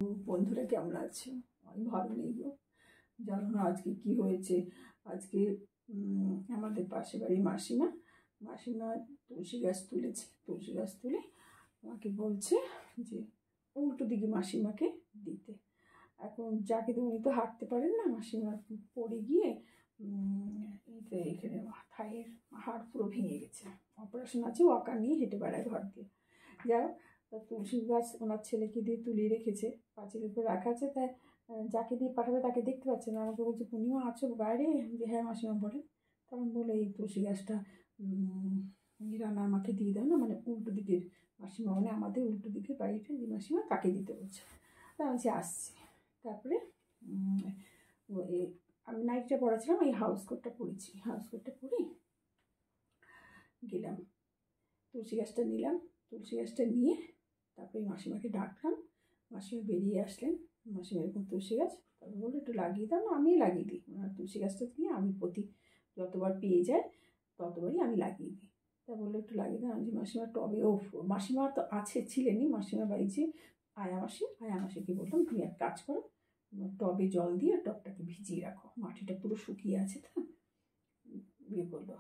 বন্ধুরা কেমন আছে? আমি ভালো নেই গো। জানো না আজকে কি হয়েছে? আজকে আমাদের পাশে বাড়ির মাসিমা তুলসী গাছ তুলেছে। তুলসী গাছ তুলে আমাকে বলছে যে উল্টো দিকে মাসিমাকে দিতে। এখন যাকে উনি তো হাঁটতে পারেন না, মাসিমা পড়ে গিয়ে এখানে থাইয়ের হাড় পুরো ভেঙে গেছে। অপারেশন আছে, ওয়াকার নিয়ে হেঁটে বেড়ায় ঘর দিয়ে। যাই হোক, তুলসী গাছ ওনার ছেলেকে দিয়ে তুলে রেখেছে, পাঁচিলের উপর রাখা আছে। তাই যাকে দিয়ে পাঠাবে তাকে দেখতে পাচ্ছে না। আমাকে বলছে, পূর্ণিমা আছো বাইরে? যে হ্যাঁ মাসিমা বলে। তখন বলে এই তুলসী গাছটা রান্না আমাকে দিয়ে দাও না, মানে উল্টো দিকের মাসিমা, মানে আমাদের উল্টো দিকের বাড়িটা যে মাসিমা তাকে দিতে বলছে। তা আমি আসছি। তারপরে আমি নাইটটা পড়াছিলাম, এই হাউস কোটটা পরেছি। হাউস কোটটা পরে গেলাম, তুলসী গাছটা নিলাম। তুলসী গাছটা নিয়ে তারপরে মাসিমাকে ডাকলাম। মাসিমা বেরিয়ে আসলেন। মাসিমা এরকম তুলসী গাছ, তারপর বললো একটু লাগিয়ে দাও না। আমিই লাগিয়ে দিই। তুলসী গাছটা নিয়ে আমি যতবার পেয়ে যাই ততবারই আমি লাগিয়ে দিই। তা বললো একটু লাগিয়ে দাও। আমি মাসিমার টবে, মাসিমা তো ছিলেনই, মাসিমা বাড়ি যে আয়ামাসিকে বললাম তুমি এক কাজ করো, টবে জল দিয়ে টবটাকে ভিজিয়ে রাখো, মাটিটা পুরো শুকিয়ে আছে। তো ইয়ে করলো,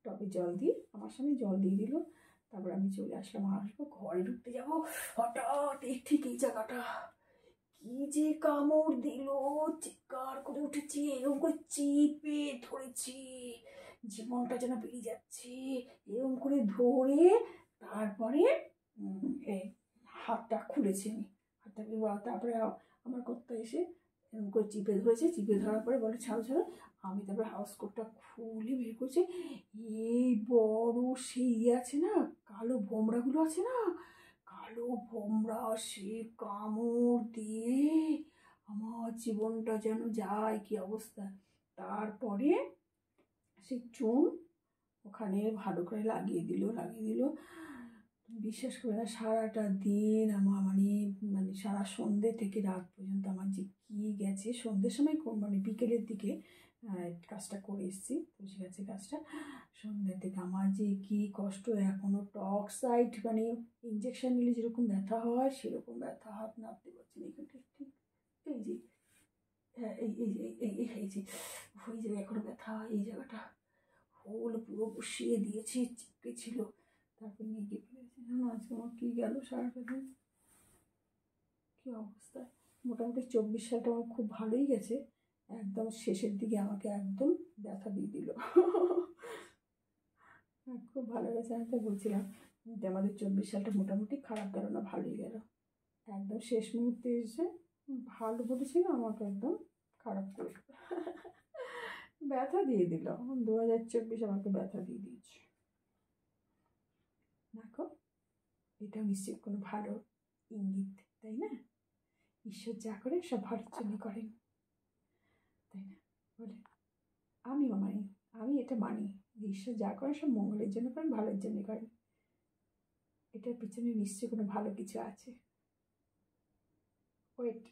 টবে জল দিয়ে আমার সামনে জল দিয়ে দিল। তারপর আমি চলে আসবো ঘরে ঢুকতে যাবো, হঠাৎ ঠিক এই জায়গাটা কি যে কামড় দিল, চিৎকার করে উঠেছি, এরকম করে চিপে ধরেছি, জীবনটা যেন বেরিয়ে যাচ্ছে। এরকম করে ধরে তারপরে হাতটা খুলেছি আমি। তারপরে আমার কর্তা এসে এরকম করে চিপে ধরেছে। চিপে ধরার পরে বলে ছাড়ো ছাড়ো। আমি তারপরে হাউস কোটটা খুলে বের করছি। এই বড় সেই আছে না, কালো ভোমরাগুলো আছে না, কালো ভোমরা, সে কামড় দিয়ে আমার জীবনটা যেন যায় কি অবস্থা। তারপরে সে চুন ওখানে ভালো করে লাগিয়ে দিল। বিশ্বাস করে না, সারাটা দিন আমার মানে সারা সন্ধ্যে থেকে রাত পর্যন্ত আমার যে কী গেছে। সন্ধ্যের সময় মানে বিকেলের দিকে কাজটা করে এসেছি, তুলসী গাছের কাজটা। সন্ধ্যের থেকে আমার যে কী কষ্ট। এখনও টক্সাইড মানে ইঞ্জেকশন নিলে যেরকম ব্যথা হয় সেরকম ব্যথা, হাত নাড়তে পারছি না। এখানটা ঠিক এই যে হ্যাঁ, এই যে ওই জায়গায় এখনো ব্যথা। এই জায়গাটা হোল পুরো বসিয়ে দিয়েছি, চিপকে ছিল। তারপর নিয়ে গিয়ে ফেলেছি। জানো আজকে আমার কী গেল সারাটা দিন, কী অবস্থা। মোটামুটি 24 সালটা আমার খুব ভালোই গেছে। একদম শেষের দিকে আমাকে একদম ব্যথা দিয়ে দিল। খুব ভালো গেছে। আমি তো বলছিলাম যে আমাদের 24 সালটা মোটামুটি খারাপ গেল না, ভালোই গেল। একদম শেষ মুহূর্তে এসে ভালো বলেছিল, আমাকে একদম খারাপ করে ব্যথা দিয়ে দিল। 2024 আমাকে ব্যথা দিয়ে দিয়েছে। দেখো, এটাও নিশ্চয়ই কোনো ভালো ইঙ্গিত, তাই না? ঈশ্বর যা করে সব ভালোর জন্য করেন, তাই না? বলে আমি এটা মানি যে ঈশ্বর যা করেন সব মঙ্গলের জন্য করেন, ভালোর জন্য করেন। এটার পিছনে নিশ্চয়ই কোনো ভালো কিছু আছে। ওয়েট